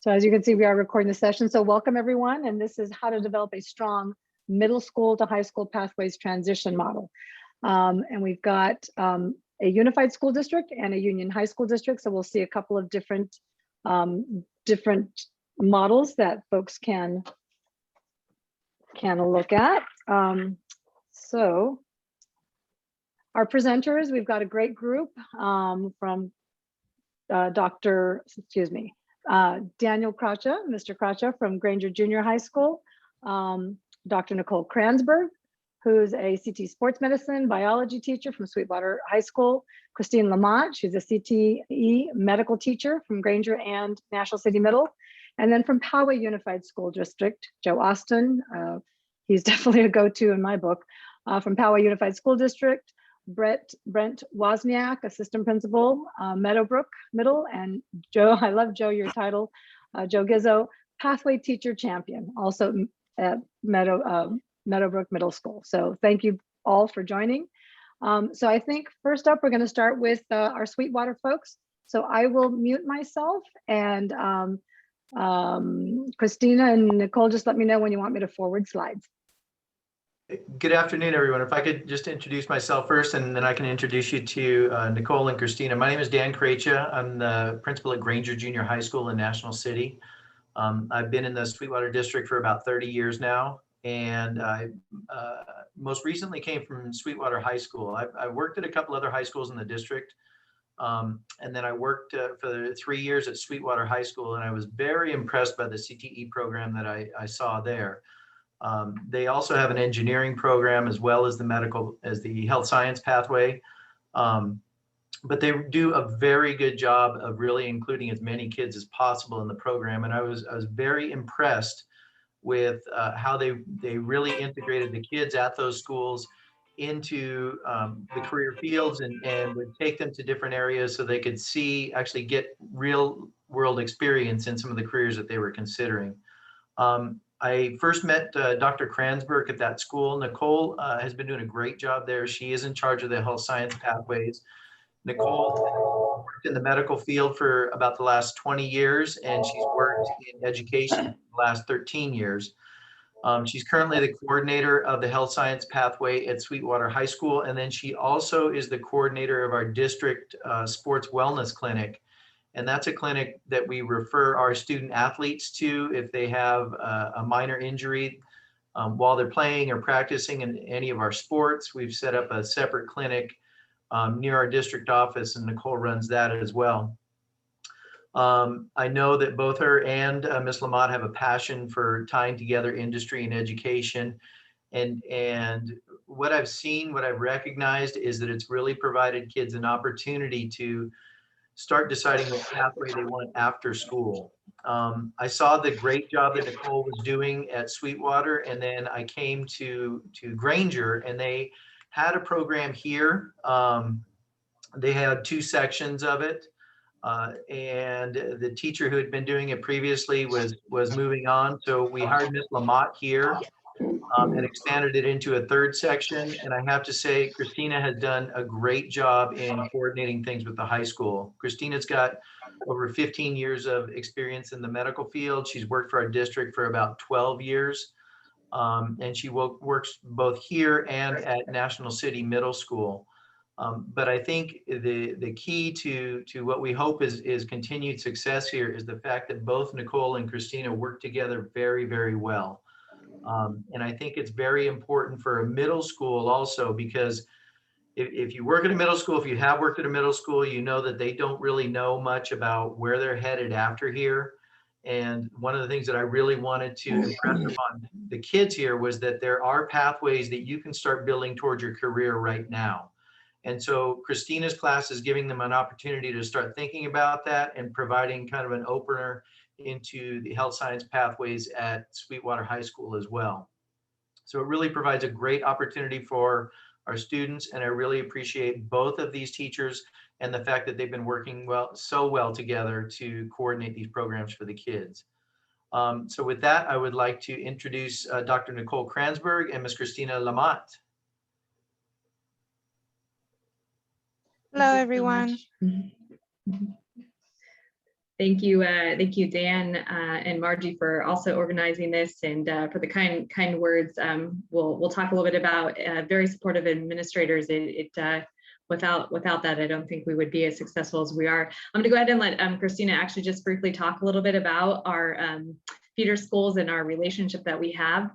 So as you can see, we are recording the session. So welcome everyone. And this is how to develop a strong middle school to high school pathways transition model. And we've got a unified school district and a union high school district. So we'll see a couple of different models that folks can look at. So our presenters, we've got a great group from Daniel Kracha, Mr. Kracha from Granger Junior High School, Dr. Nicole Kransberg, who's a CT sports medicine biology teacher from Sweetwater High School, Christine Lamont, she's a CTE medical teacher from Granger and National City Middle, and then from Poway Unified School District, Joe Austin, he's definitely a go-to in my book, from Poway Unified School District, Brent Wozniak, assistant principal, Meadowbrook Middle, and Joe, I love Joe, your title, Joe Gizzo, pathway teacher champion, also at Meadowbrook Middle School. So thank you all for joining. So I think first up, we're going to start with our Sweetwater folks. So I will mute myself, and Christina and Nicole, just let me know when you want me to forward slides. Good afternoon, everyone. If I could just introduce myself first, and then I can introduce you to Nicole and Christina. My name is Dan Kracha. I'm the principal at Granger Junior High School in National City. I've been in the Sweetwater district for about 30 years now, and I most recently came from Sweetwater High School. I worked at a couple other high schools in the district, and then I worked for 3 years at Sweetwater High School, and I was very impressed by the CTE program that I saw there. They also have an engineering program as well as the health science pathway. But they do a very good job of really including as many kids as possible in the program. And I was very impressed with how they really integrated the kids at those schools into the career fields and would take them to different areas so they could actually get real world experience in some of the careers that they were considering. I first met Dr. Kransberg at that school. Nicole has been doing a great job there. She is in charge of the health science pathways. Nicole worked in the medical field for about the last 20 years, and she's worked in education for the last 13 years. She's currently the coordinator of the health science pathway at Sweetwater High School, and then she also is the coordinator of our district sports wellness clinic. And that's a clinic that we refer our student athletes to if they have a minor injury while they're playing or practicing in any of our sports. We've set up a separate clinic near our district office, and Nicole runs that as well. I know that both her and Ms. Lamont have a passion for tying together industry and education. And what I've seen, what I've recognized is that it's really provided kids an opportunity to start deciding what pathway they want after school. I saw the great job that Nicole was doing at Sweetwater, and then I came to Granger, and they had a program here. They had 2 sections of it, and the teacher who had been doing it previously was moving on. So we hired Ms. Lamont here and expanded it into a 3rd section. And I have to say, Christina has done a great job in coordinating things with the high school. Christina's got over 15 years of experience in the medical field. She's worked for our district for about 12 years. And she works both here and at National City Middle School. But I think the key to what we hope is continued success here is the fact that both Nicole and Christina work together very, very well. And I think it's very important for a middle school also, because if you work at a middle school, if you have worked at a middle school, you know that they don't really know much about where they're headed after here. And one of the things that I really wanted to impress upon the kids here was that there are pathways that you can start building towards your career right now. And so Christina's class is giving them an opportunity to start thinking about that and providing kind of an opener into the health science pathways at Sweetwater High School as well. So it really provides a great opportunity for our students, and I really appreciate both of these teachers and the fact that they've been working so well together to coordinate these programs for the kids. So with that, I would like to introduce Dr. Nicole Kransberg and Ms. Christina Lamont. Hello, everyone. Thank you, Dan and Margie, for also organizing this and for the kind words. We'll talk a little bit about very supportive administrators. Without that, I don't think we would be as successful as we are. I'm going to go ahead and let Christina actually just briefly talk a little bit about our feeder schools and our relationship that we have.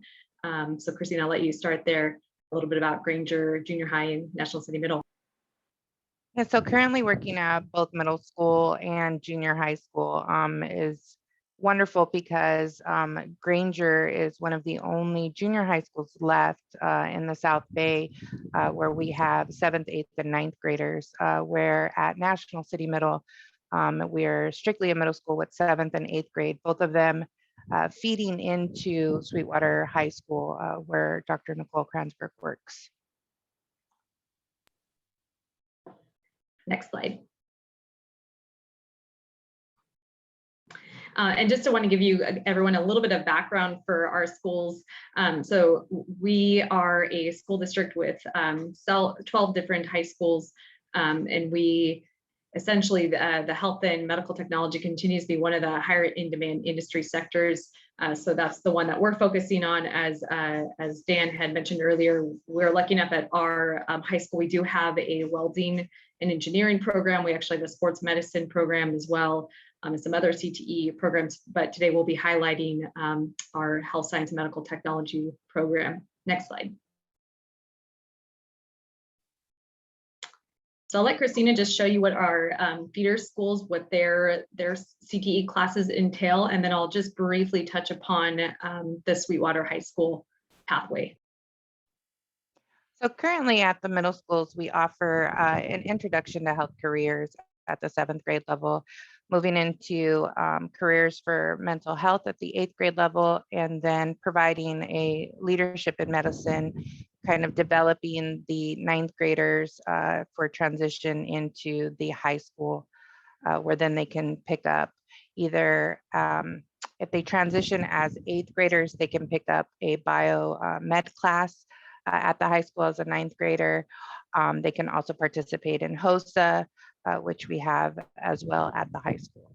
So Christina, I'll let you start there. A little bit about Granger Junior High and National City Middle. Yeah, so currently working at both middle school and junior high school is wonderful because Granger is one of the only junior high schools left in the South Bay where we have 7th, 8th, and 9th graders, where at National City Middle, we're strictly a middle school with 7th and 8th grade, both of them feeding into Sweetwater High School, where Dr. Nicole Kransberg works. Next slide. And just to want to give you everyone a little bit of background for our schools. So we are a school district with 12 different high schools, and we essentially the health and medical technology continues to be one of the higher in demand industry sectors. So that's the one that we're focusing on. As Dan had mentioned earlier, we're lucky enough at our high school, we do have a welding and engineering program. We actually have a sports medicine program as well, and some other CTE programs, but today we'll be highlighting our health science and medical technology program. Next slide. So I'll let Christina just show you what our feeder schools, what their CTE classes entail, and then I'll just briefly touch upon the Sweetwater High School pathway. So currently at the middle schools, we offer an introduction to health careers at the 7th grade level, moving into careers for mental health at the 8th grade level, and then providing a leadership in medicine, kind of developing the 9th graders for transition into the high school, where then they can pick up either, if they transition as 8th graders, they can pick up a bio med class at the high school as a 9th grader. They can also participate in HOSA, which we have as well at the high school.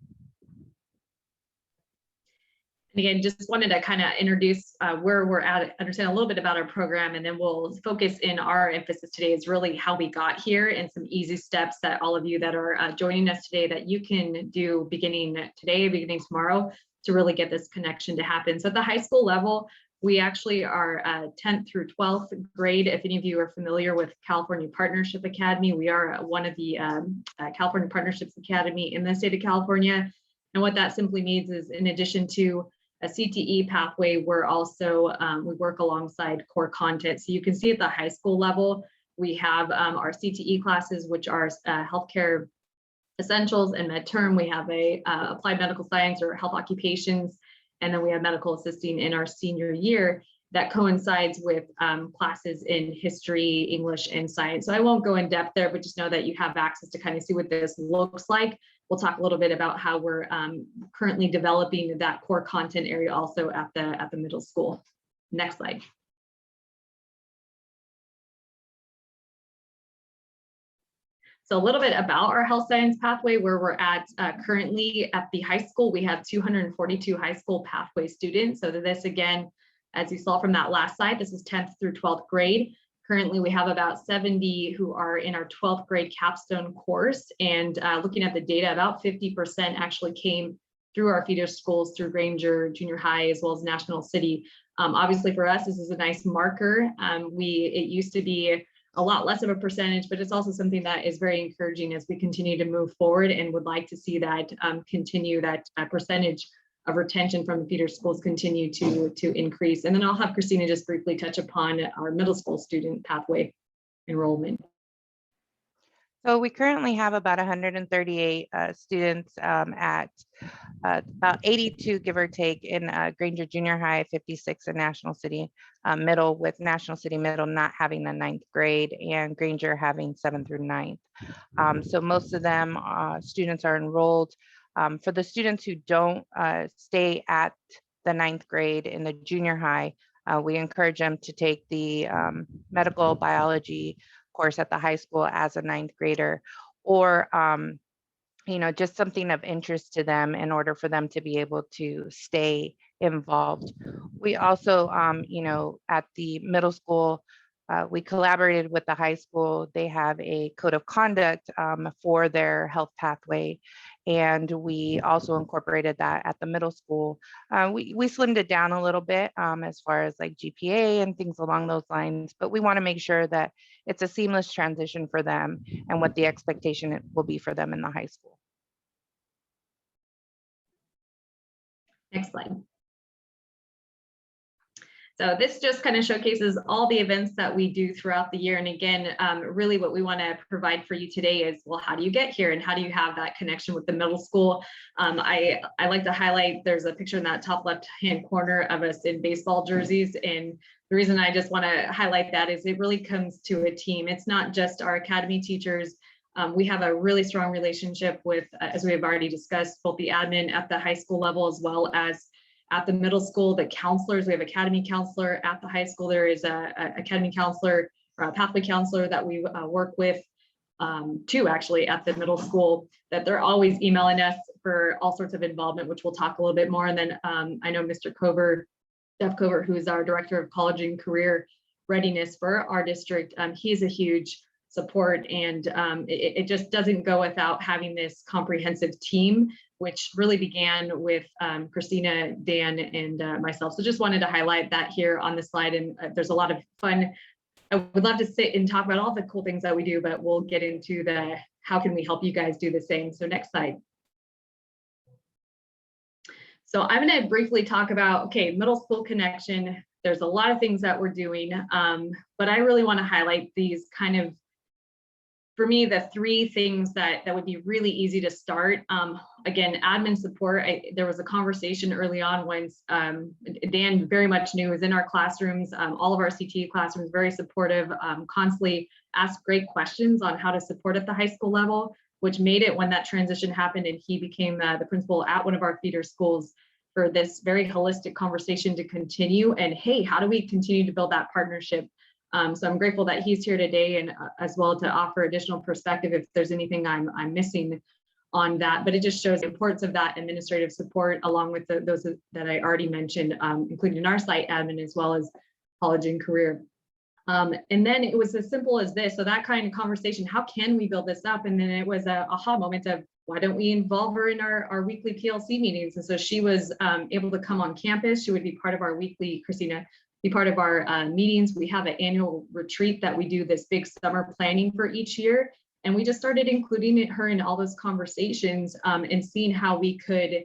And again, just wanted to kind of introduce where we're at, understand a little bit about our program, and then we'll focus in our emphasis today is really how we got here and some easy steps that all of you that are joining us today that you can do beginning today, beginning tomorrow, to really get this connection to happen. So at the high school level, we actually are 10th through 12th grade. If any of you are familiar with California Partnership Academy, we are one of the California Partnerships Academy in the state of California. And what that simply means is, in addition to a CTE pathway, we're also, we work alongside core content. So you can see at the high school level, we have our CTE classes, which are healthcare essentials and med-term. We have a applied medical science or health occupations, and then we have medical assisting in our senior year that coincides with classes in history, English, and science. So I won't go in depth there, but just know that you have access to kind of see what this looks like. We'll talk a little bit about how we're currently developing that core content area also at the middle school. Next slide. So a little bit about our health science pathway, where we're at currently at the high school. We have 242 high school pathway students. So this, again, as you saw from that last slide, this is 10th through 12th grade. Currently, we have about 70 who are in our 12th grade capstone course. And looking at the data, about 50% actually came through our feeder schools, through Granger Junior High, as well as National City. Obviously for us, this is a nice marker. It used to be a lot less of a percentage, but it's also something that is very encouraging as we continue to move forward, and would like to see that continue, that percentage of retention from the feeder schools continue to increase. And then I'll have Christina just briefly touch upon our middle school student pathway enrollment. So we currently have about 138 students at about 82, give or take, in Granger Junior High, 56 in National City Middle, with National City Middle not having the 9th grade and Granger having 7th through 9th. So most of them students are enrolled. For the students who don't stay at the 9th grade in the junior high, we encourage them to take the medical biology course at the high school as a 9th grader, or just something of interest to them in order for them to be able to stay involved. We also, at the middle school, we collaborated with the high school. They have a code of conduct for their health pathway. And we also incorporated that at the middle school. We slimmed it down a little bit as far as like GPA and things along those lines, but we want to make sure that it's a seamless transition for them and what the expectation will be for them in the high school. Next slide. So this just kind of showcases all the events that we do throughout the year. And again, really what we want to provide for you today is, well, how do you get here and how do you have that connection with the middle school? I like to highlight, there's a picture in that top left-hand corner of us in baseball jerseys. And the reason I just want to highlight that is it really comes to a team. It's not just our academy teachers. We have a really strong relationship with, as we have already discussed, both the admin at the high school level as well as at the middle school, the counselors. We have academy counselor at the high school. There is a academy counselor or a pathway counselor that we work with, two actually at the middle school, that they're always emailing us for all sorts of involvement, which we'll talk a little bit more. And then I know Mr. Cover, Jeff Cover, who is our director of college and career readiness for our district, he's a huge support, and it just doesn't go without having this comprehensive team, which really began with Christina, Dan, and myself. So just wanted to highlight that here on the slide, and there's a lot of fun. I would love to sit and talk about all the cool things that we do, but we'll get into the how can we help you guys do the same. So next slide. So I'm going to briefly talk about, okay, middle school connection. There's a lot of things that we're doing, but I really want to highlight these kind of, for me, the three things that would be really easy to start. Again, admin support. There was a conversation early on when Dan very much knew was in our classrooms, all of our CTE classrooms, very supportive, constantly asked great questions on how to support at the high school level, which made it when that transition happened and he became the principal at one of our feeder schools, for this very holistic conversation to continue. And hey, how do we continue to build that partnership? So I'm grateful that he's here today, and as well to offer additional perspective if there's anything I'm missing on that. But it just shows the importance of that administrative support, along with those that I already mentioned, including our site admin as well as college and career. And then it was as simple as this. So that kind of conversation, how can we build this up? And then it was a aha moment of, why don't we involve her in our weekly PLC meetings? And so she was able to come on campus. She would be part of our weekly, Christina, be part of our meetings. We have an annual retreat that we do, this big summer planning for each year. And we just started including her in all those conversations and seeing how we could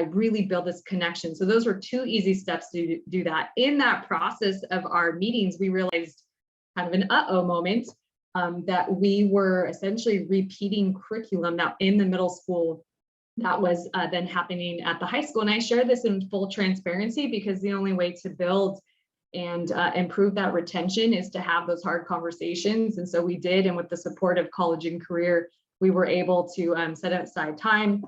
really build this connection. So those were two easy steps to do that. In that process of our meetings, we realized kind of an uh-oh moment that we were essentially repeating curriculum now in the middle school that was then happening at the high school. And I share this in full transparency because the only way to build and improve that retention is to have those hard conversations. And so we did, and with the support of college and career, we were able to set aside time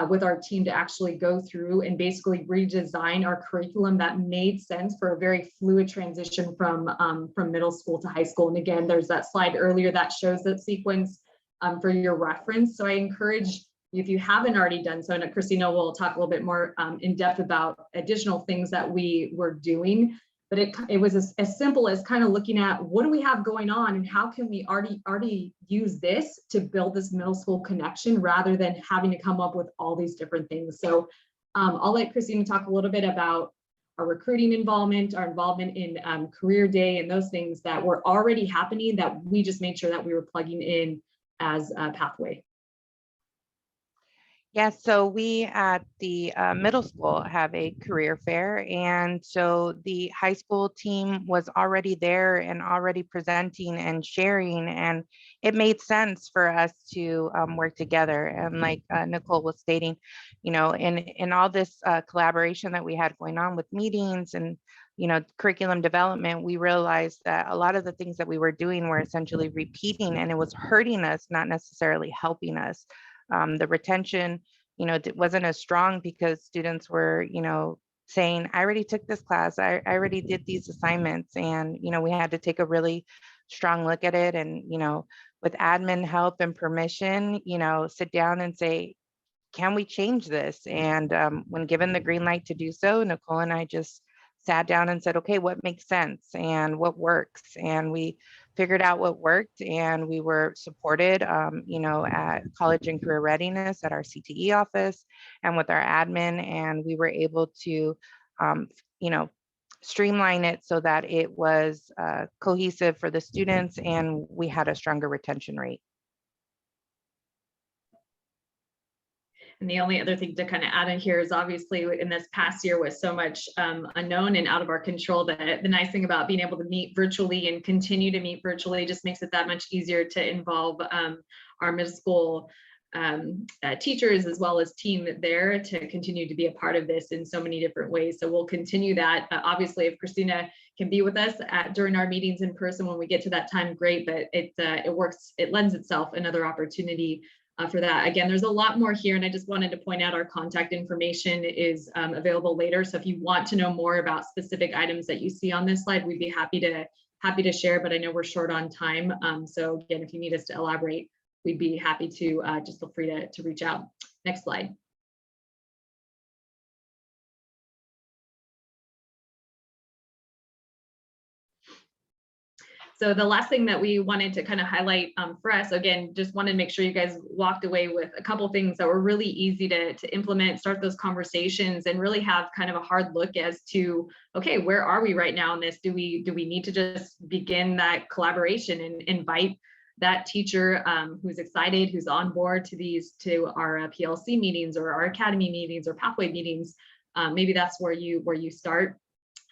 with our team to actually go through and basically redesign our curriculum that made sense for a very fluid transition from middle school to high school. And again, there's that slide earlier that shows that sequence for your reference. So I encourage you, if you haven't already done so, and Christina will talk a little bit more in depth about additional things that we were doing. But it was as simple as kind of looking at what do we have going on and how can we already use this to build this middle school connection rather than having to come up with all these different things. So I'll let Christina talk a little bit about our recruiting involvement, our involvement in career day and those things that were already happening that we just made sure that we were plugging in as a pathway. Yes, so we at the middle school have a career fair, and so the high school team was already there and already presenting and sharing, and it made sense for us to work together. And like Nicole was stating, you know, in all this collaboration that we had going on with meetings and curriculum development, we realized that a lot of the things that we were doing were essentially repeating, and it was hurting us, not necessarily helping us. The retention, it wasn't as strong because students were, saying, I already took this class, I already did these assignments. And, we had to take a really strong look at it and, with admin help and permission, sit down and say, can we change this? And when given the green light to do so, Nicole and I just sat down and said, okay, what makes sense and what works? And we figured out what worked, and we were supported, at College and Career Readiness at our CTE office and with our admin, and we were able to, streamline it so that it was cohesive for the students, and we had a stronger retention rate. And the only other thing to kind of add in here is obviously in this past year with so much unknown and out of our control, that the nice thing about being able to meet virtually and continue to meet virtually just makes it that much easier to involve our middle school teachers as well as team there to continue to be a part of this in so many different ways. So we'll continue that. Obviously, if Christina can be with us during our meetings in person when we get to that time, great, but it works, it lends itself another opportunity for that. Again, there's a lot more here, and I just wanted to point out our contact information is available later. So if you want to know more about specific items that you see on this slide, we'd be happy to share, but I know we're short on time. So again, if you need us to elaborate, we'd be happy to just feel free to reach out. Next slide. So the last thing that we wanted to kind of highlight for us, again, just wanted to make sure you guys walked away with a couple things that were really easy to implement, start those conversations, and really have kind of a hard look as to, okay, where are we right now in this? Do we need to just begin that collaboration and invite that teacher who's excited, who's on board to our PLC meetings or our academy meetings or pathway meetings? Maybe that's where you start.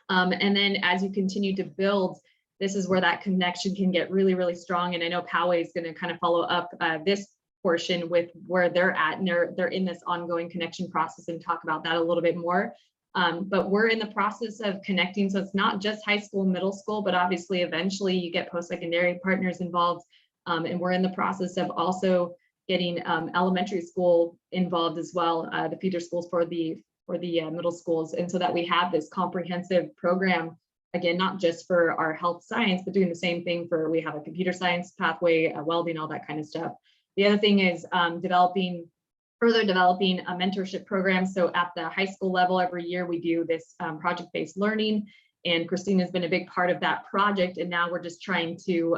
And then as you continue to build, this is where that connection can get really, really strong. And I know Poway is going to kind of follow up this portion with where they're at, and they're in this ongoing connection process and talk about that a little bit more. But we're in the process of connecting. So it's not just high school, middle school, but obviously eventually you get post-secondary partners involved. And we're in the process of also getting elementary school involved as well, the feeder schools for the middle schools. And so that we have this comprehensive program, again, not just for our health science, but doing the same thing for, we have a computer science pathway, welding, all that kind of stuff. The other thing is further developing a mentorship program. So at the high school level, every year we do this project-based learning, and Christina's been a big part of that project. And now we're just trying to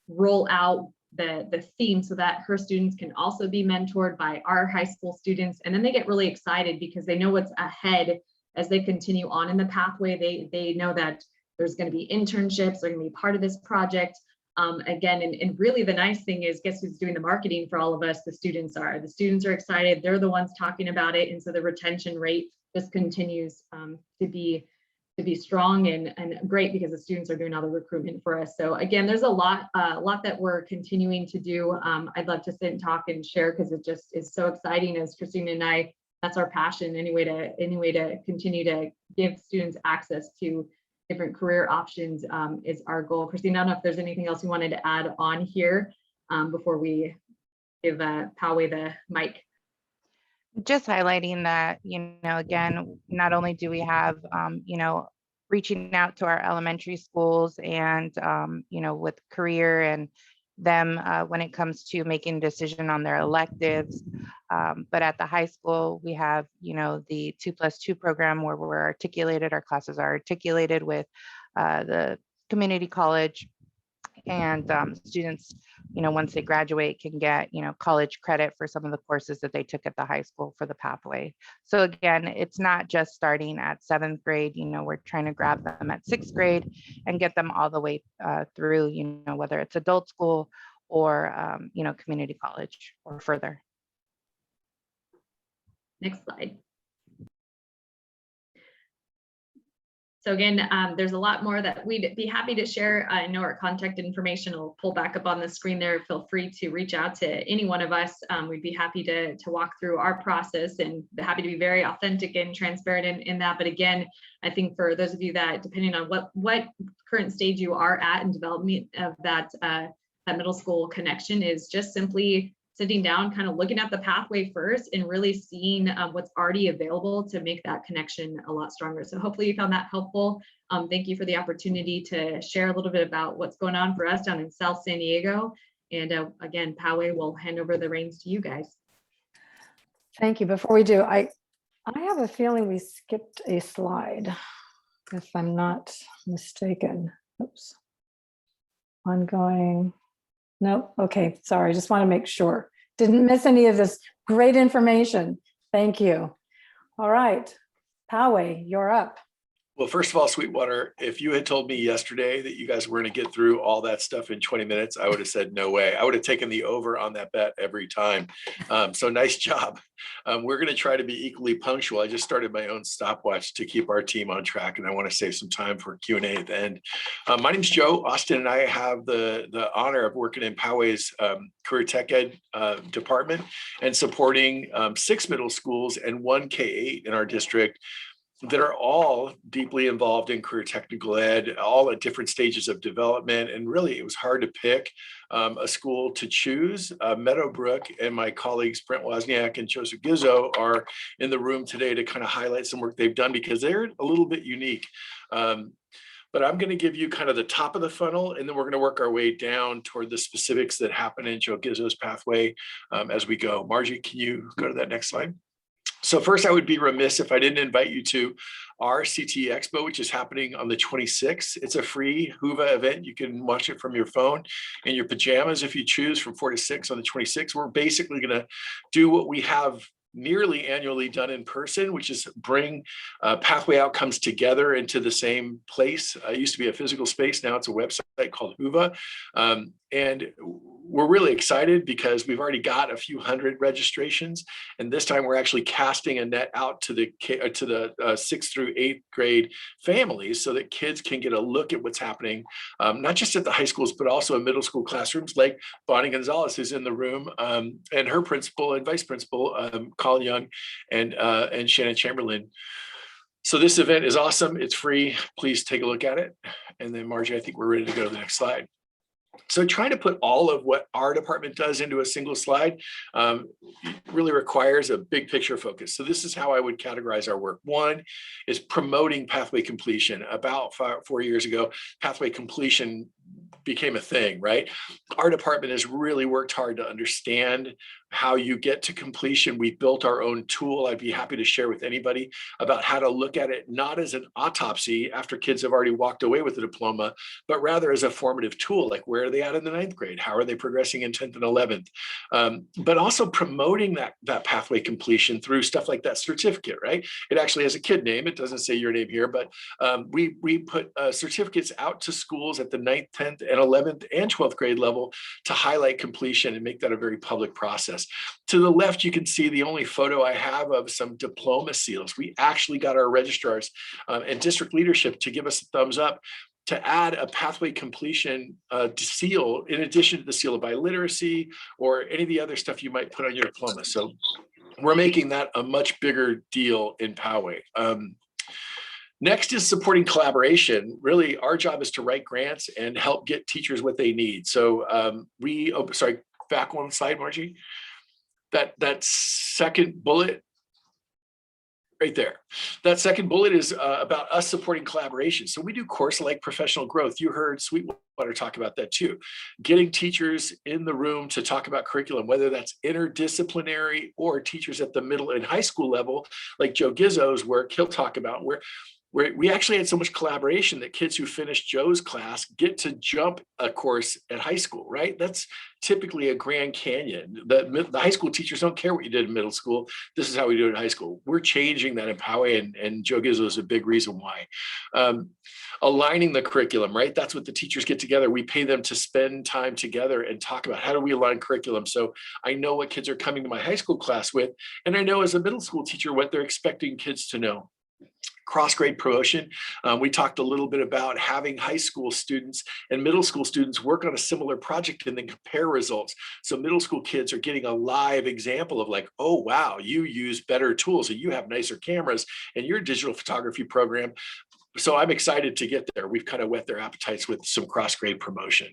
roll out the theme so that her students can also be mentored by our high school students. And then they get really excited because they know what's ahead as they continue on in the pathway. They know that there's going to be internships, they're going to be part of this project. Again, and really the nice thing is, guess who's doing the marketing for all of us? The students are. The students are excited. They're the ones talking about it. And so the retention rate just continues to be strong and great because the students are doing all the recruitment for us. So again, there's a lot that we're continuing to do. I'd love to sit and talk and share because it just is so exciting. As Christina and I, that's our passion. Any way to continue to give students access to different career options is our goal. Christina, I don't know if there's anything else you wanted to add on here before we give Poway the mic. Just highlighting that, again, not only do we have, reaching out to our elementary schools and, with career and them when it comes to making a decision on their electives. But at the high school, we have, the 2+2 program where our classes are articulated with the community college, and students, once they graduate can get, college credit for some of the courses that they took at the high school for the pathway. So again, it's not just starting at 7th grade, we're trying to grab them at 6th grade and get them all the way through, whether it's adult school or, community college or further. Next slide. So again, there's a lot more that we'd be happy to share. I know our contact information will pull back up on the screen there. Feel free to reach out to any one of us. We'd be happy to walk through our process and happy to be very authentic and transparent in that. But again, I think for those of you that, depending on what current stage you are at in development of that middle school connection, is just simply sitting down, kind of looking at the pathway first and really seeing what's already available to make that connection a lot stronger. So hopefully you found that helpful. Thank you for the opportunity to share a little bit about what's going on for us down in South San Diego. And again, Poway will hand over the reins to you guys. Thank you. Before we do, I have a feeling we skipped a slide, if I'm not mistaken. Oops. Ongoing. Nope. Okay. Sorry. Just want to make sure. Didn't miss any of this great information. Thank you. All right. Poway, you're up. Well, first of all, Sweetwater, if you had told me yesterday that you guys were going to get through all that stuff in 20 minutes, I would have said no way. I would have taken the over on that bet every time. So nice job. We're going to try to be equally punctual. I just started my own stopwatch to keep our team on track, and I want to save some time for Q&A at the end. My name's Joe. Austin and I have the honor of working in Poway's Career Tech Ed department and supporting 6 middle schools and 1 K-8 in our district that are all deeply involved in career technical ed, all at different stages of development. And really, it was hard to pick a school to choose. Meadowbrook and my colleagues, Brent Wozniak and Joseph Gizzo, are in the room today to kind of highlight some work they've done because they're a little bit unique. But I'm going to give you kind of the top of the funnel, and then we're going to work our way down toward the specifics that happen in Joe Gizzo's pathway as we go. Margie, can you go to that next slide? So first, I would be remiss if I didn't invite you to our CTE Expo, which is happening on the 26th. It's a free Whova event. You can watch it from your phone in your pajamas if you choose, from 4 to 6 on the 26th. We're basically going to do what we have nearly annually done in person, which is bring pathway outcomes together into the same place. It used to be a physical space. Now it's a website called Whova. And we're really excited because we've already got a few hundred registrations. And this time we're actually casting a net out to the 6th through 8th grade families so that kids can get a look at what's happening, not just at the high schools, but also in middle school classrooms, like Bonnie Gonzalez, who's in the room, and her principal and vice principal, Colin Young and Shannon Chamberlain. So this event is awesome. It's free. Please take a look at it. And then Margie, I think we're ready to go to the next slide. So trying to put all of what our department does into a single slide really requires a big picture focus. So this is how I would categorize our work. One is promoting pathway completion. About 4 years ago, pathway completion became a thing, right? Our department has really worked hard to understand how you get to completion. We built our own tool. I'd be happy to share with anybody about how to look at it, not as an autopsy after kids have already walked away with a diploma, but rather as a formative tool, like where are they at in the 9th grade? How are they progressing in 10th and 11th? But also promoting that pathway completion through stuff like that certificate, right? It actually has a kid name. It doesn't say your name here, but we put certificates out to schools at the 9th, 10th, and 11th and 12th grade level to highlight completion and make that a very public process. To the left, you can see the only photo I have of some diploma seals. We actually got our registrars and district leadership to give us a thumbs up to add a pathway completion seal in addition to the seal of biliteracy or any of the other stuff you might put on your diploma. So we're making that a much bigger deal in Poway. Next is supporting collaboration. Really, our job is to write grants and help get teachers what they need. So sorry, back one slide, Margie. That second bullet right there. That second bullet is about us supporting collaboration. So we do course-like professional growth. You heard Sweetwater talk about that too. Getting teachers in the room to talk about curriculum, whether that's interdisciplinary or teachers at the middle and high school level, like Joe Gizzo's work he'll talk about, where we actually had so much collaboration that kids who finished Joe's class get to jump a course at high school, right? That's typically a Grand Canyon. The high school teachers don't care what you did in middle school. This is how we do it in high school. We're changing that in Poway, and Joe Gizzo is a big reason why. Aligning the curriculum, right? That's what the teachers get together. We pay them to spend time together and talk about how do we align curriculum. So I know what kids are coming to my high school class with, and I know as a middle school teacher what they're expecting kids to know. Cross-grade promotion. We talked a little bit about having high school students and middle school students work on a similar project and then compare results. So middle school kids are getting a live example of like, oh, wow, you use better tools and you have nicer cameras and your digital photography program. So I'm excited to get there. We've kind of whet their appetites with some cross-grade promotion.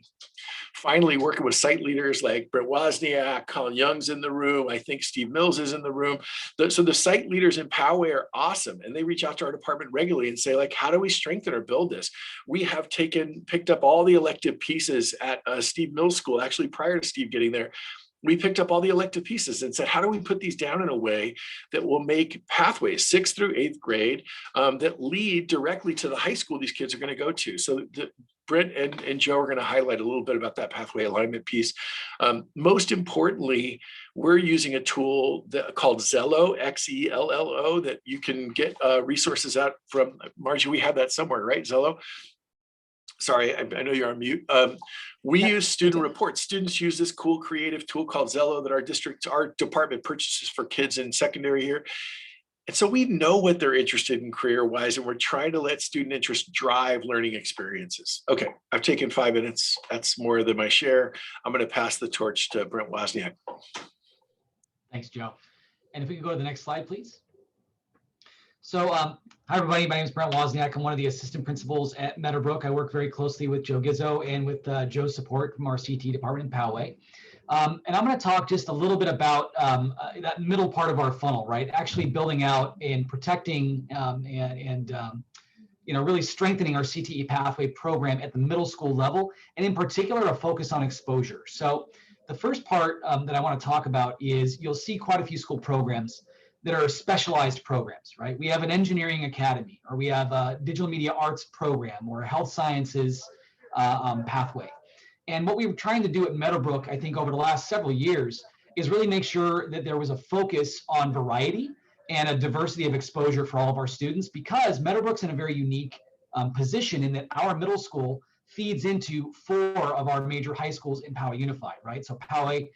Finally, working with site leaders like Brent Wozniak, Colin Young's in the room. I think Steve Mills is in the room. So the site leaders in Poway are awesome. And they reach out to our department regularly and say, like, how do we strengthen or build this? We have picked up all the elective pieces at Steve Mills School, actually prior to Steve getting there. We picked up all the elective pieces and said, how do we put these down in a way that will make pathways 6th through 8th grade that lead directly to the high school these kids are going to go to? So Brent and Joe are going to highlight a little bit about that pathway alignment piece. Most importantly, we're using a tool called Xello, Xello, that you can get resources out from. Margie, we have that somewhere, right? Xello? Sorry, I know you're on mute. We use student reports. Students use this cool creative tool called Xello that our department purchases for kids in secondary here. And so we know what they're interested in career-wise, and we're trying to let student interest drive learning experiences. Okay, I've taken 5 minutes. That's more than my share. I'm going to pass the torch to Brent Wozniak. Thanks, Joe. And if we could go to the next slide, please. So, hi everybody, my name is Brent Wozniak. I'm one of the assistant principals at Meadowbrook. I work very closely with Joe Gizzo and with Joe's support from our CT department in Poway. And I'm going to talk just a little bit about that middle part of our funnel, right? Actually building out and protecting and really strengthening our CTE pathway program at the middle school level, and in particular, a focus on exposure. So the first part that I want to talk about is you'll see quite a few school programs that are specialized programs, right? We have an engineering academy, or we have a digital media arts program, or a health sciences pathway. And what we were trying to do at Meadowbrook, I think over the last several years, is really make sure that there was a focus on variety and a diversity of exposure for all of our students, because Meadowbrook's in a very unique position in that our middle school feeds into 4 of our major high schools in Poway Unified, right? So Poway,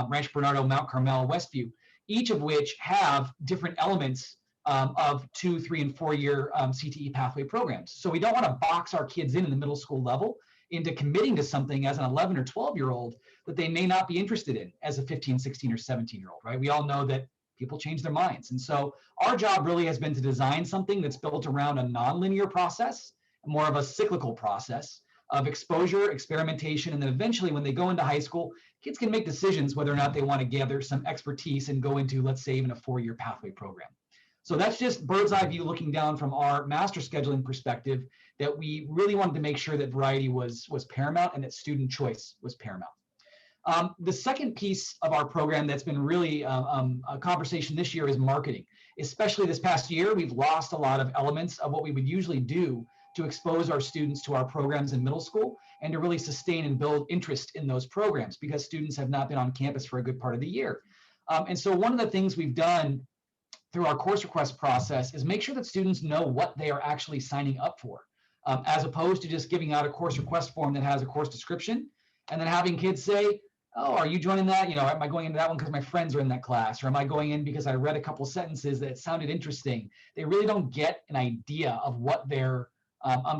Rancho Bernardo, Mount Carmel, Westview, each of which have different elements of 2, 3, and 4-year CTE pathway programs. So we don't want to box our kids in the middle school level into committing to something as an 11 or 12-year-old that they may not be interested in as a 15, 16, or 17-year-old, right? We all know that people change their minds. And so our job really has been to design something that's built around a nonlinear process, more of a cyclical process of exposure, experimentation, and then eventually when they go into high school, kids can make decisions whether or not they want to gather some expertise and go into, let's say, even a 4-year pathway program. So that's just bird's eye view looking down from our master scheduling perspective, that we really wanted to make sure that variety was paramount and that student choice was paramount. The second piece of our program that's been really a conversation this year is marketing. Especially this past year, we've lost a lot of elements of what we would usually do to expose our students to our programs in middle school and to really sustain and build interest in those programs, because students have not been on campus for a good part of the year. And so one of the things we've done through our course request process is make sure that students know what they are actually signing up for, as opposed to just giving out a course request form that has a course description and then having kids say, oh, are you joining that? Am I going into that one because my friends are in that class? Or am I going in because I read a couple sentences that sounded interesting? They really don't get an idea of what they're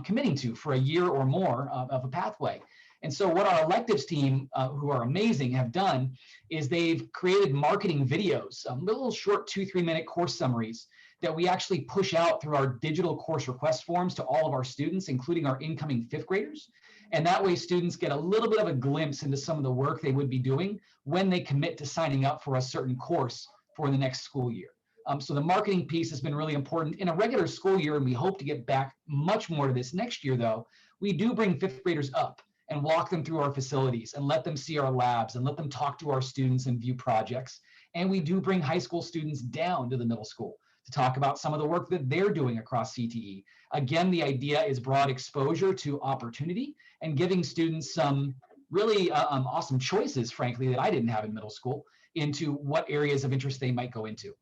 committing to for a year or more of a pathway. And so what our electives team, who are amazing, have done is they've created marketing videos, little short 2-3 minute course summaries that we actually push out through our digital course request forms to all of our students, including our incoming 5th graders. And that way students get a little bit of a glimpse into some of the work they would be doing when they commit to signing up for a certain course for the next school year. So the marketing piece has been really important in a regular school year, and we hope to get back much more to this next year, though. We do bring 5th graders up and walk them through our facilities and let them see our labs and let them talk to our students and view projects. And we do bring high school students down to the middle school to talk about some of the work that they're doing across CTE. Again, the idea is broad exposure to opportunity and giving students some really awesome choices, frankly, that I didn't have in middle school, into what areas of interest they might go into.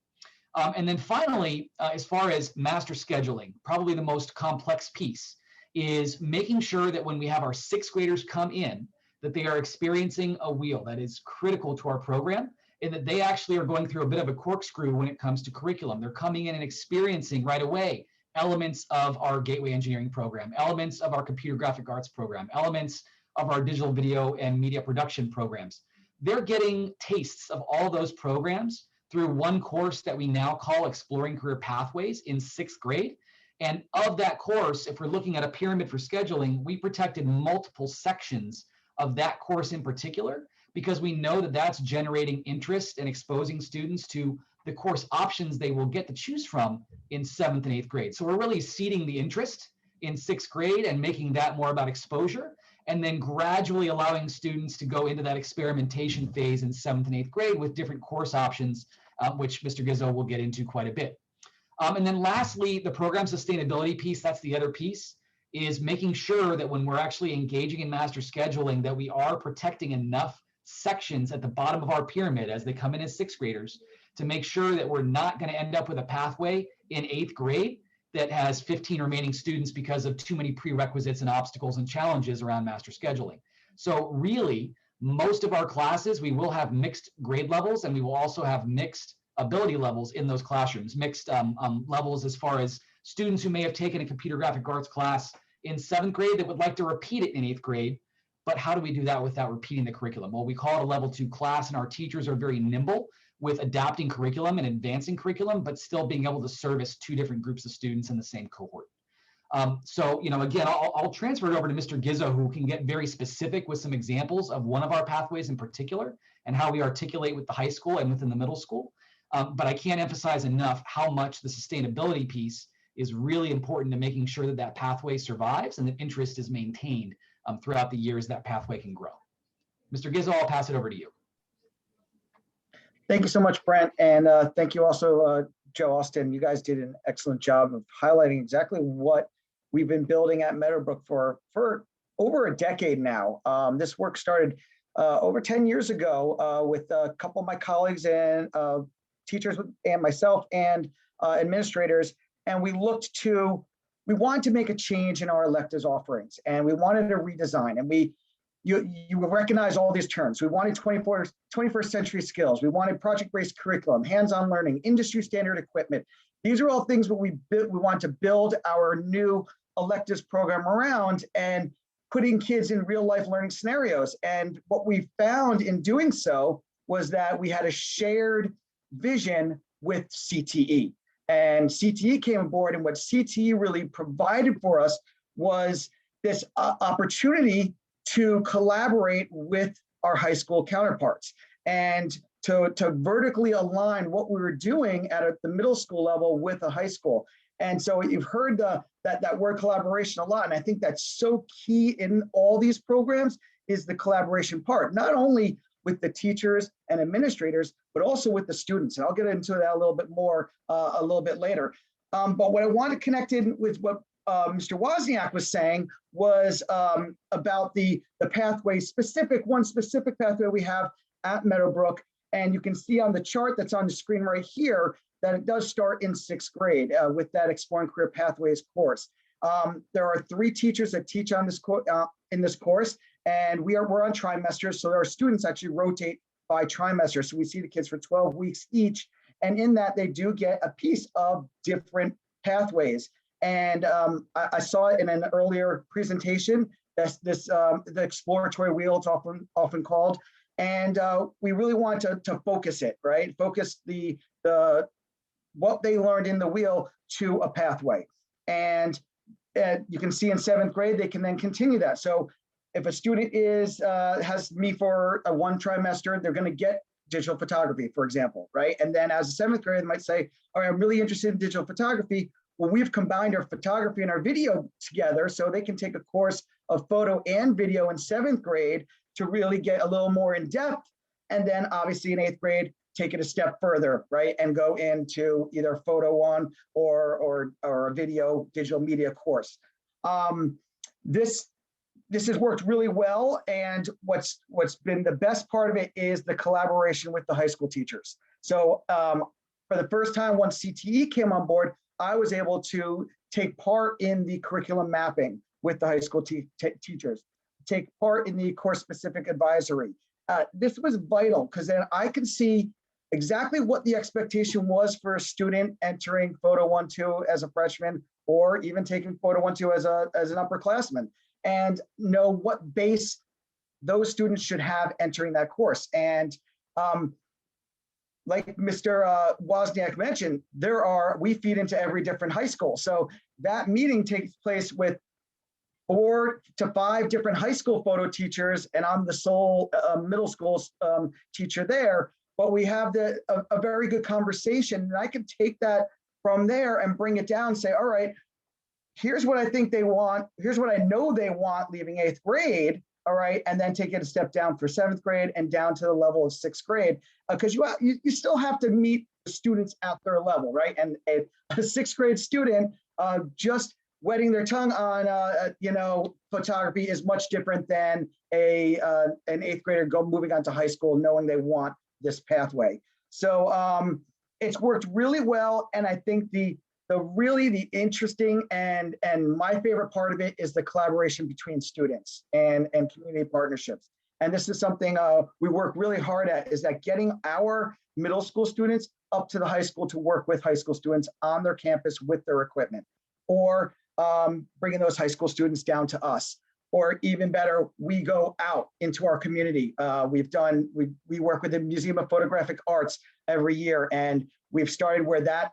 And then finally, as far as master scheduling, probably the most complex piece is making sure that when we have our 6th graders come in, that they are experiencing a wheel that is critical to our program, and that they actually are going through a bit of a corkscrew when it comes to curriculum. They're coming in and experiencing right away elements of our Gateway Engineering program, elements of our Computer Graphic Arts program, elements of our digital video and media production programs. They're getting tastes of all those programs through one course that we now call Exploring Career Pathways in 6th grade. And of that course, if we're looking at a pyramid for scheduling, we protected multiple sections of that course in particular, because we know that that's generating interest and exposing students to the course options they will get to choose from in 7th and 8th grade. So we're really seeding the interest in 6th grade and making that more about exposure, and then gradually allowing students to go into that experimentation phase in 7th and 8th grade with different course options, which Mr. Gizzo will get into quite a bit. And then lastly, the program sustainability piece, that's the other piece, is making sure that when we're actually engaging in master scheduling, that we are protecting enough sections at the bottom of our pyramid as they come in as 6th graders to make sure that we're not going to end up with a pathway in 8th grade that has 15 remaining students because of too many prerequisites and obstacles and challenges around master scheduling. So really, most of our classes, we will have mixed grade levels, and we will also have mixed ability levels in those classrooms, mixed levels as far as students who may have taken a computer graphic arts class in 7th grade that would like to repeat it in 8th grade. But how do we do that without repeating the curriculum? Well, we call it a level 2 class, and our teachers are very nimble with adapting curriculum and advancing curriculum, but still being able to service 2 different groups of students in the same cohort. So, again, I'll transfer it over to Mr. Gizzo, who can get very specific with some examples of one of our pathways in particular and how we articulate with the high school and within the middle school. But I can't emphasize enough how much the sustainability piece is really important to making sure that that pathway survives and that interest is maintained throughout the years that pathway can grow. Mr. Gizzo, I'll pass it over to you. Thank you so much, Brent. And thank you also, Joe Austin. You guys did an excellent job of highlighting exactly what we've been building at Meadowbrook for over a decade now. This work started over 10 years ago with a couple of my colleagues and teachers and myself and administrators. And we wanted to make a change in our electives offerings, and we wanted to redesign. And you recognize all these terms. We wanted 21st century skills. We wanted project-based curriculum, hands-on learning, industry standard equipment. These are all things that we want to build our new electives program around and putting kids in real life learning scenarios. And what we found in doing so was that we had a shared vision with CTE. And CTE came aboard, and what CTE really provided for us was this opportunity to collaborate with our high school counterparts and to vertically align what we were doing at the middle school level with a high school. And so you've heard that word collaboration a lot, and I think that's so key in all these programs is the collaboration part, not only with the teachers and administrators, but also with the students. And I'll get into that a little bit more a little bit later. But what I want to connect in with what Mr. Wozniak was saying was about the pathway one specific pathway we have at Meadowbrook. And you can see on the chart that's on the screen right here that it does start in 6th grade with that Exploring Career Pathways course. There are 3 teachers that teach on this in this course, and we're on trimesters, so our students actually rotate by trimester. So we see the kids for 12 weeks each, and in that they do get a piece of different pathways. And I saw it in an earlier presentation. That's the exploratory wheel, it's often called. And we really want to focus it, right? Focus the what they learned in the wheel to a pathway. And you can see in 7th grade, they can then continue that. So if a student has me for a 1 trimester, they're going to get digital photography, for example, right? And then as a 7th grade, they might say, all right, I'm really interested in digital photography. Well, we've combined our photography and our video together, so they can take a course of photo and video in 7th grade to really get a little more in depth. And then obviously in 8th grade, take it a step further, right? And go into either photo 1 or a video digital media course. This has worked really well. And what's been the best part of it is the collaboration with the high school teachers. So for the first time, once CTE came on board, I was able to take part in the curriculum mapping with the high school teachers, take part in the course specific advisory. This was vital because then I could see exactly what the expectation was for a student entering Photo 1-2 as a freshman, or even taking Photo 1-2 as an upperclassman, and know what base those students should have entering that course. And like Mr. Wozniak mentioned, we feed into every different high school. So that meeting takes place with 4 to 5 different high school photo teachers, and I'm the sole middle school teacher there. But we have a very good conversation, and I can take that from there and bring it down and say, all right, here's what I think they want. Here's what I know they want leaving 8th grade. All right. And then take it a step down for 7th grade and down to the level of 6th grade. Because you still have to meet the students at their level, right? And a 6th grade student just wetting their tongue on, photography is much different than an 8th grader moving on to high school, knowing they want this pathway. So it's worked really well. And I think the really interesting and my favorite part of it is the collaboration between students and community partnerships. And this is something we work really hard at, is that getting our middle school students up to the high school to work with high school students on their campus with their equipment, or bringing those high school students down to us. Or even better, we go out into our community. We work with the Museum of Photographic Arts every year, and we've started where that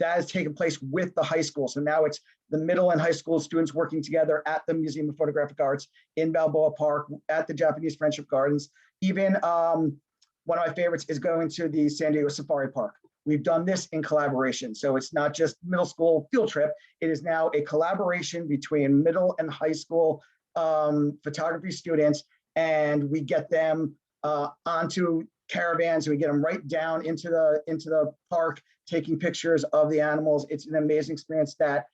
has taken place with the high school. So now it's the middle and high school students working together at the Museum of Photographic Arts in Balboa Park, at the Japanese Friendship Gardens. Even one of my favorites is going to the San Diego Safari Park. We've done this in collaboration. So it's not just middle school field trip. It is now a collaboration between middle and high school photography students. And we get them onto caravans. We get them right down into the park, taking pictures of the animals. It's an amazing experience that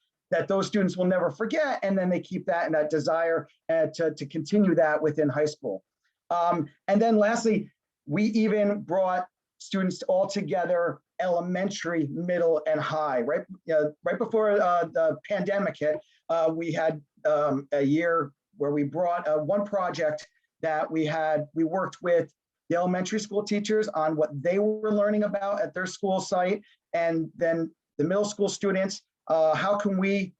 those students will never forget. And then they keep that and that desire to continue that within high school. And then lastly, we even brought students all together, elementary, middle, and high. Right before the pandemic hit, we had a year where we brought one project that we worked with the elementary school teachers on what they were learning about at their school site, and then the middle school students, how can we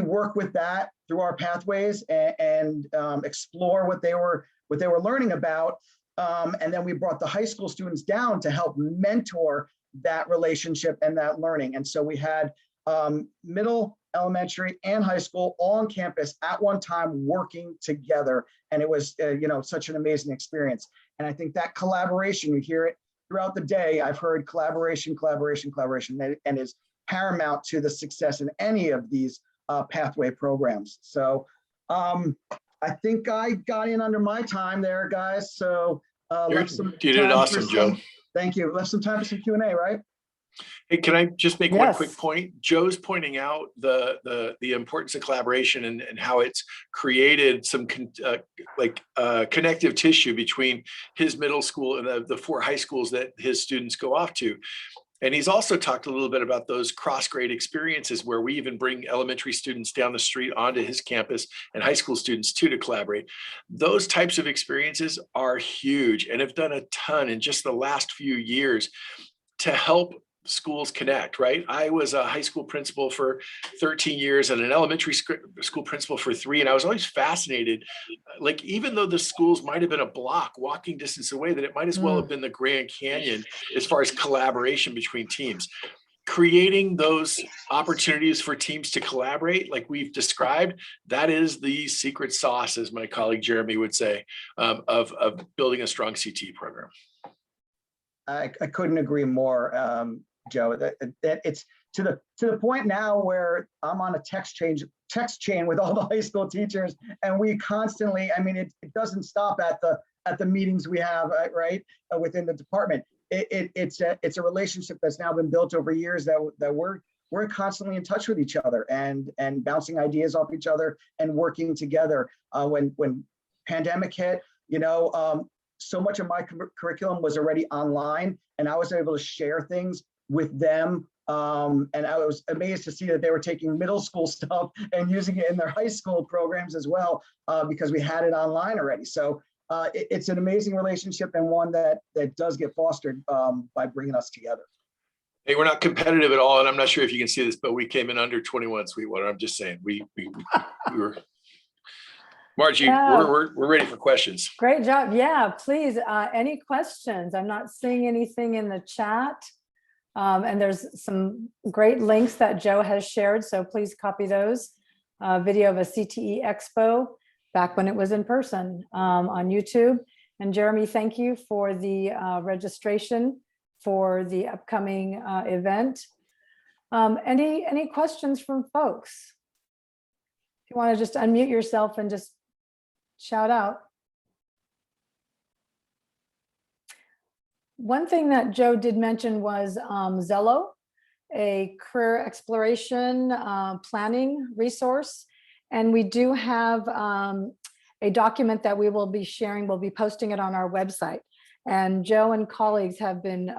work with that through our pathways and explore what they were learning about. And then we brought the high school students down to help mentor that relationship and that learning. And so we had middle, elementary, and high school all on campus at one time working together. And it was such an amazing experience. And I think that collaboration, you hear it throughout the day. I've heard collaboration, and is paramount to the success in any of these pathway programs. So I think I got in under my time there, guys. So You did awesome, Joe. Thank you. Left some time for some Q&A, right? Hey, can I just make one quick Yes. point? Joe's pointing out the importance of collaboration and how it's created some connective tissue between his middle school and the 4 high schools that his students go off to. And he's also talked a little bit about those cross-grade experiences where we even bring elementary students down the street onto his campus and high school students too to collaborate. Those types of experiences are huge and have done a ton in just the last few years to help schools connect, right? I was a high school principal for 13 years and an elementary school principal for 3. And I was always fascinated, like, even though the schools might have been a block walking distance away, that it might as well have been the Grand Canyon as far as collaboration between teams. Creating those opportunities for teams to collaborate, like we've described, that is the secret sauce, as my colleague Jeremy would say, of building a strong CT program. I couldn't agree more, Joe. That it's to the point now where I'm on a text chain with all the high school teachers, and we constantly. I mean, it doesn't stop at the meetings we have, right, within the department. It's a relationship that's now been built over years that we're constantly in touch with each other and bouncing ideas off each other and working together. When pandemic hit, so much of my curriculum was already online, and I was able to share things with them. And I was amazed to see that they were taking middle school stuff and using it in their high school programs as well, because we had it online already. So it's an amazing relationship, and one that does get fostered by bringing us together. Hey, we're not competitive at all, and I'm not sure if you can see this, but we came in under 21 Sweetwater. I'm just saying, we were. Margie, Yeah. we're ready for questions. Great job. Yeah, please, any questions? I'm not seeing anything in the chat. And there's some great links that Joe has shared, so please copy those. Video of a CTE Expo back when it was in person on YouTube. And Jeremy, thank you for the registration for the upcoming event. Any questions from folks? If you want to just unmute yourself and just shout out. One thing that Joe did mention was Zello, a career exploration planning resource. And we do have a document that we will be sharing, we'll be posting it on our website. And Joe and colleagues have been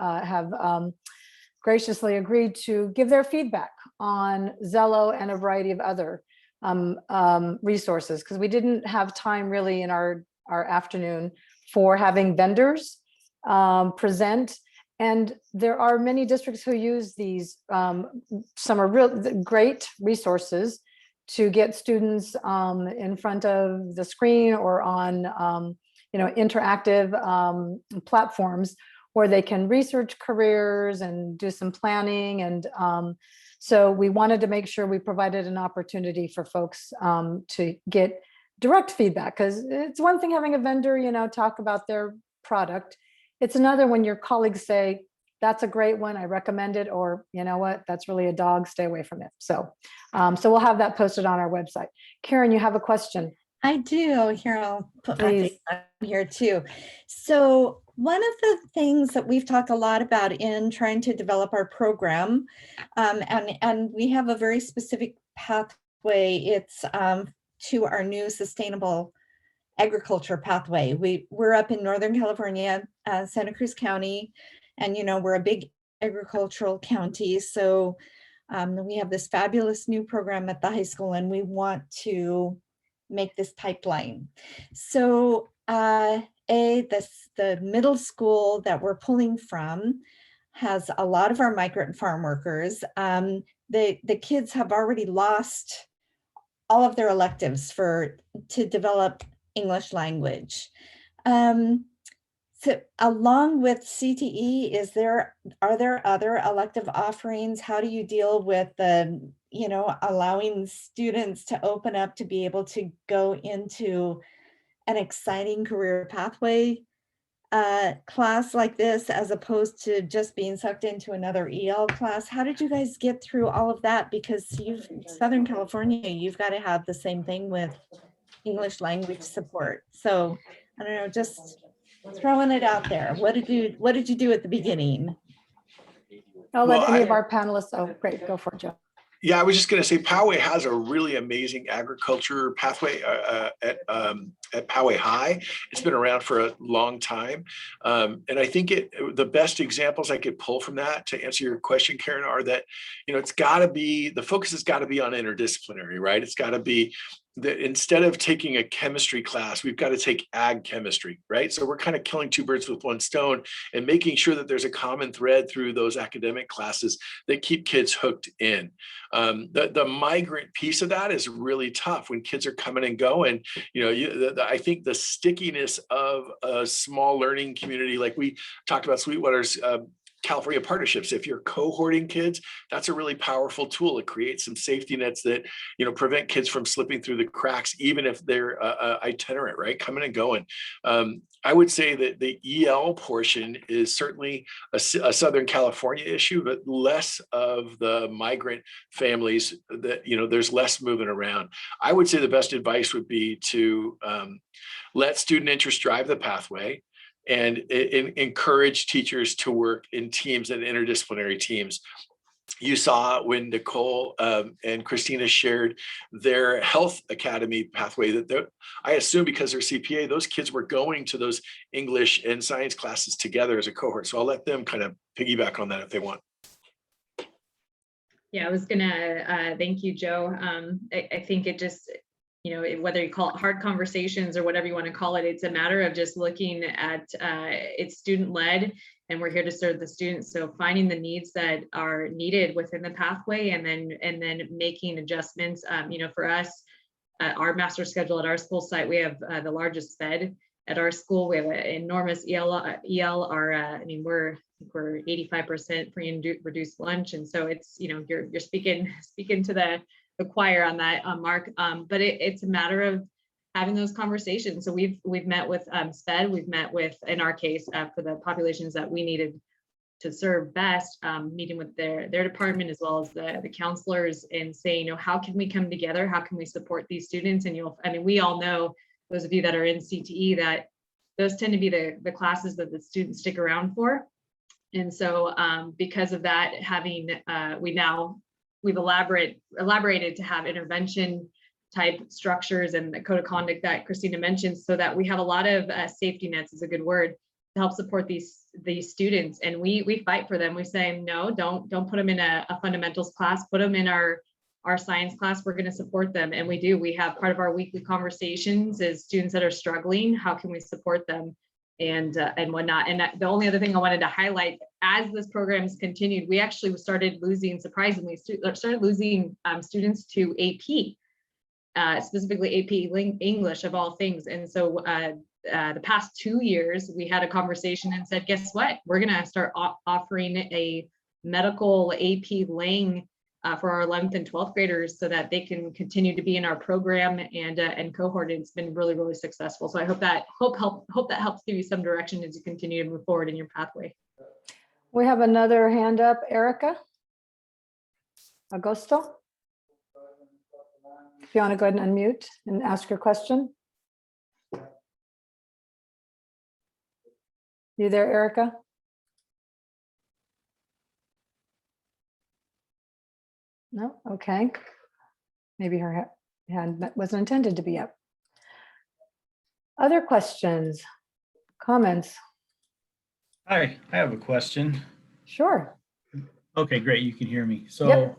graciously agreed to give their feedback on Zello and a variety of other resources, because we didn't have time really in our afternoon for having vendors present. And there are many districts who use these. Some are real great resources to get students in front of the screen or on interactive platforms where they can research careers and do some planning. And so we wanted to make sure we provided an opportunity for folks to get direct feedback, because it's one thing having a vendor, talk about their product. It's another when your colleagues say, that's a great one, I recommend it, or you know what, that's really a dog, stay away from it. So, so we'll have that posted on our website. Karen, you have a question? I do. Here, I'll put my Please. face on here too. So one of the things that we've talked a lot about in trying to develop our program, and we have a very specific pathway, it's to our new sustainable agriculture pathway. We're up in Northern California, Santa Cruz County, and we're a big agricultural county. So we have this fabulous new program at the high school, and we want to make this pipeline. So the middle school that we're pulling from has a lot of our migrant farm workers. The kids have already lost all of their electives to develop English language. So along with CTE, are there other elective offerings? How do you deal with allowing students to open up to be able to go into an exciting career pathway class like this, as opposed to just being sucked into another EL class? How did you guys get through all of that? Because Southern California, you've got to have the same thing with English language support. So I don't know, just throwing it out there. What did you do at the beginning? I'll let any of our panelists. Oh, great. Go for it, Joe. Yeah, I was just going to say Poway has a really amazing agriculture pathway at Poway High. It's been around for a long time. And I think the best examples I could pull from that to answer your question, Karen, are that, it's got to be, the focus has got to be on interdisciplinary, right? It's got to be that instead of taking a chemistry class, we've got to take ag chemistry, right? So we're kind of killing two birds with one stone and making sure that there's a common thread through those academic classes that keep kids hooked in. The migrant piece of that is really tough when kids are coming and going. I think the stickiness of a small learning community, like we talked about Sweetwater's California partnerships. If you're cohorting kids, that's a really powerful tool. It creates some safety nets that, prevent kids from slipping through the cracks, even if they're itinerant, right? Coming and going. I would say that the EL portion is certainly a Southern California issue, but less of the migrant families that, there's less moving around. I would say the best advice would be to let student interest drive the pathway, and encourage teachers to work in teams and interdisciplinary teams. You saw when Nicole and Christina shared their health academy pathway that I assume because they're CPA, those kids were going to those English and science classes together as a cohort. So I'll let them kind of piggyback on that if they want. Yeah, I was gonna thank you, Joe. I think it just, whether you call it hard conversations or whatever you want to call it, it's a matter of just looking at it's student led, and we're here to serve the students. So finding the needs that are needed within the pathway, and then making adjustments. For us, our master schedule at our school site, we have the largest sped at our school. We have an enormous EL. I mean, we're 85% free and reduced lunch, and so it's, you know, you're speaking to the choir on that, Mark. But it's a matter of having those conversations. So we've met with SPED. We've met with, in our case, for the populations that we needed to serve best, meeting with their department as well as the counselors, and saying, you know, how can we come together? How can we support these students? And I mean, we all know, those of you that are in CTE, that those tend to be the classes that the students stick around for. And so because of that, we've elaborated to have intervention type structures and the code of conduct that Christina mentioned, so that we have a lot of safety nets, is a good word, to help support these students. And we fight for them. We say, no, don't put them in a fundamentals class, put them in our science class. We're going to support them. And we do. We have part of our weekly conversations is students that are struggling, how can we support them, and whatnot. And the only other thing I wanted to highlight, as this program's continued, we actually started losing, surprisingly, students to AP, specifically AP English of all things. And so the past 2 years, we had a conversation and said, guess what? We're going to start offering a medical AP Lang for our 11th and 12th graders, so that they can continue to be in our program and cohort. It's been really, really successful. So I hope that helps give you some direction as you continue to move forward in your pathway. We have another hand up, Erica Agosto. If you want to go ahead and unmute and ask your question. You there, Erica? No, okay. Maybe her hand wasn't intended to be up. Other questions, comments? Hi, I have a question. Sure. Okay, great, you can hear me. So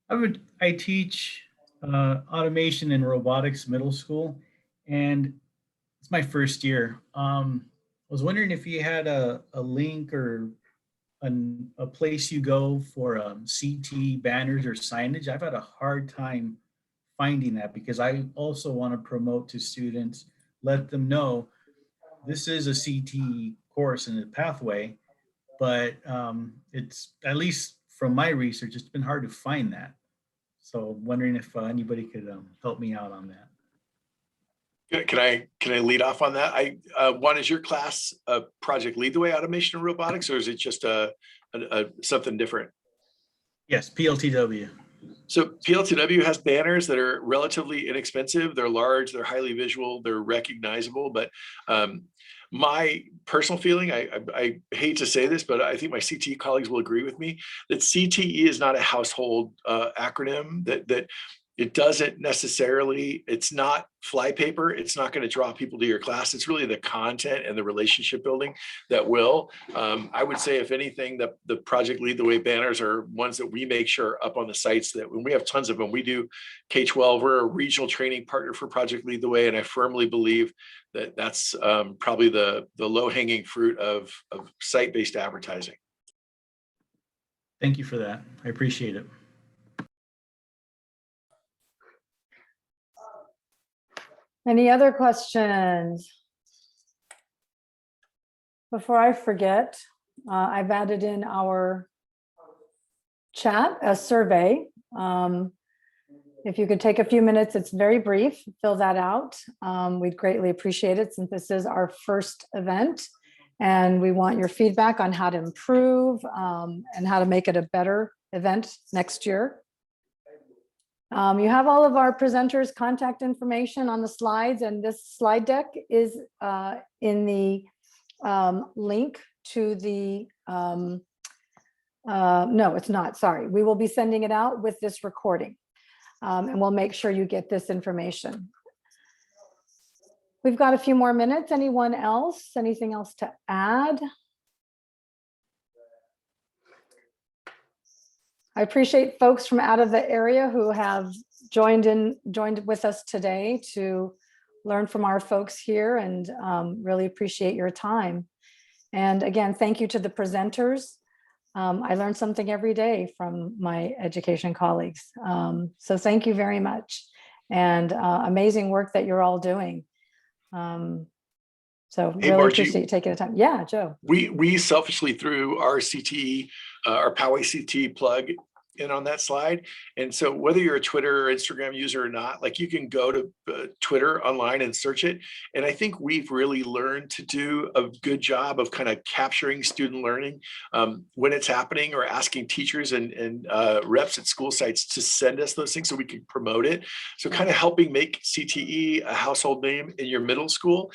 I teach automation and robotics middle school, and it's my first year. I was wondering if you had a link or a place you go for CT banners or signage. I've had a hard time finding that, because I also want to promote to students, let them know this is a CT course in the pathway, but it's, at least from my research, it's been hard to find that. So wondering if anybody could help me out on that. Can I lead off on that? One, is your class Project Lead the Way Automation and Robotics, or is it just something different? Yes, PLTW. So PLTW has banners that are relatively inexpensive. They're large, they're highly visual, they're recognizable. But my personal feeling, I hate to say this, but I think my CTE colleagues will agree with me, that CTE is not a household acronym, that it doesn't necessarily, it's not flypaper. It's not going to draw people to your class. It's really the content and the relationship building that will. I would say, if anything, the Project Lead the Way banners are ones that we make sure are up on the sites, that when we have tons of them. We do K-12, we're a regional training partner for Project Lead the Way. And I firmly believe that that's probably the low-hanging fruit of site-based advertising. Thank you for that. I appreciate it. Any other questions? Before I forget, I've added in our chat a survey. If you could take a few minutes, it's very brief, fill that out. We'd greatly appreciate it, since this is our first event and we want your feedback on how to improve and how to make it a better event next year. You have all of our presenters' contact information on the slides, and this slide deck is in the link to the, no, it's not, sorry. We will be sending it out with this recording, and we'll make sure you get this information. We've got a few more minutes. Anyone else? Anything else to add? I appreciate folks from out of the area who have joined with us today to learn from our folks here, and really appreciate your time. And again, thank you to the presenters. I learn something every day from my education colleagues. So thank you very much. and amazing work that you're all doing. So Hey, really Margie. appreciate you taking the time. Yeah, Joe. We selfishly threw our CTE, our Poway CTE plug in on that slide. And so whether you're a Twitter or Instagram user or not, like you can go to Twitter online and search it. And I think we've really learned to do a good job of kind of capturing student learning when it's happening, or asking teachers and reps at school sites to send us those things so we can promote it. So kind of helping make CTE a household name in your middle school,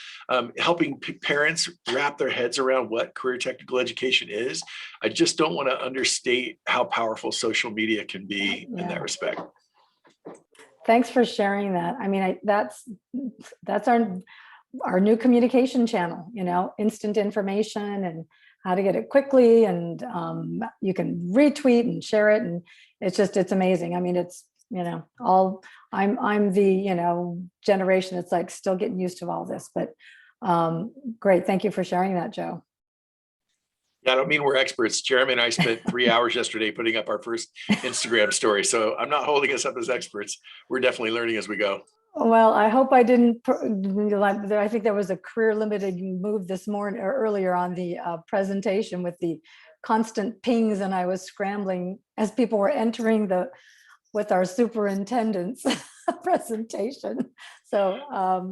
helping parents wrap their heads around what career technical education is. I just don't want to understate how powerful social media can be in Yeah. that respect. Thanks for sharing that. I mean, that's our new communication channel, you know, instant information and how to get it quickly. And you can retweet and share it. And it's amazing. I mean, it's, you know, I'm the, you know, generation that's like still getting used to all this, but great. Thank you for sharing that, Joe. Yeah, I don't mean we're experts. Jeremy and I spent 3 hours yesterday putting up our first Instagram story. So I'm not holding us up as experts. We're definitely learning as we go. Well, I hope I didn't, I think there was a career limited move this morning or earlier on the presentation with the constant pings, and I was scrambling as people were entering with our superintendent's presentation. So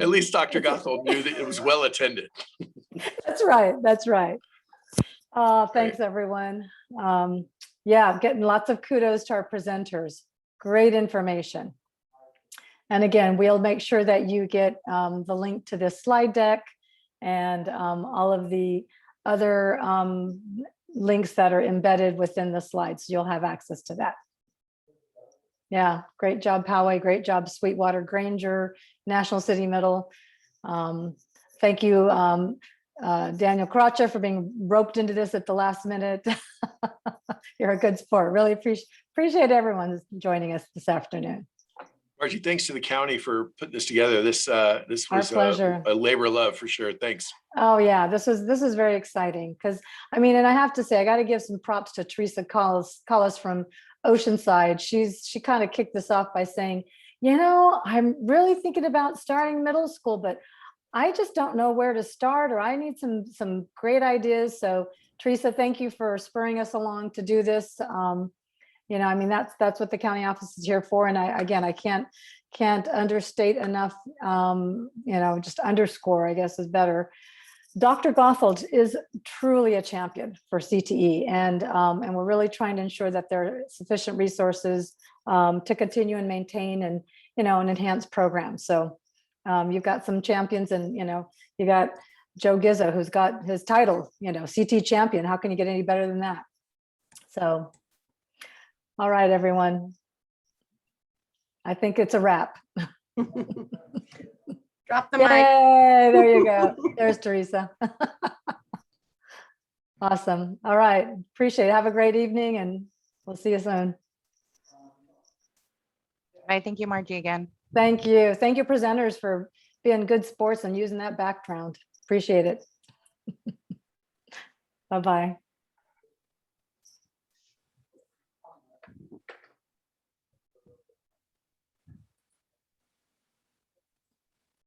At least Dr. Gothold knew that it was well attended. that's right. That's right. Thanks, everyone. Yeah, getting lots of kudos to our presenters. Great information. And again, we'll make sure that you get the link to this slide deck and all of the other links that are embedded within the slides. You'll have access to that. Yeah, great job, Poway. Great job, Sweetwater, Granger, National City Middle. Thank you, Daniel Kracha, for being roped into this at the last minute. You're a good sport. Really appreciate everyone joining us this afternoon. Margie, thanks to the county for putting this together. This was pleasure. a labor of love for sure. Thanks. Oh yeah, this is very exciting because I mean, and I have to say, I got to give some props to Teresa Collis from Oceanside. She kind of kicked this off by saying, you know, I'm really thinking about starting middle school, but I just don't know where to start, or I need some great ideas. So Teresa, thank you for spurring us along to do this. You know, I mean, that's what the county office is here for. And I can't understate enough, you know, just underscore, I guess is better. Dr. Gothold is truly a champion for CTE, and we're really trying to ensure that there are sufficient resources to continue and maintain and, you know, and enhance programs. So you've got some champions, and, you know, you got Joe Gizzo, who's got his title, you know, CT champion. How can you get any better than that? So, all right, everyone. I think it's a wrap. Drop the mic. Yay, there you go. There's Teresa. Awesome. All right. Appreciate it. Have a great evening, and we'll see you soon. I thank you, Margie, again. Thank you. Thank you, presenters, for being good sports and using that background. Appreciate it. Bye-bye.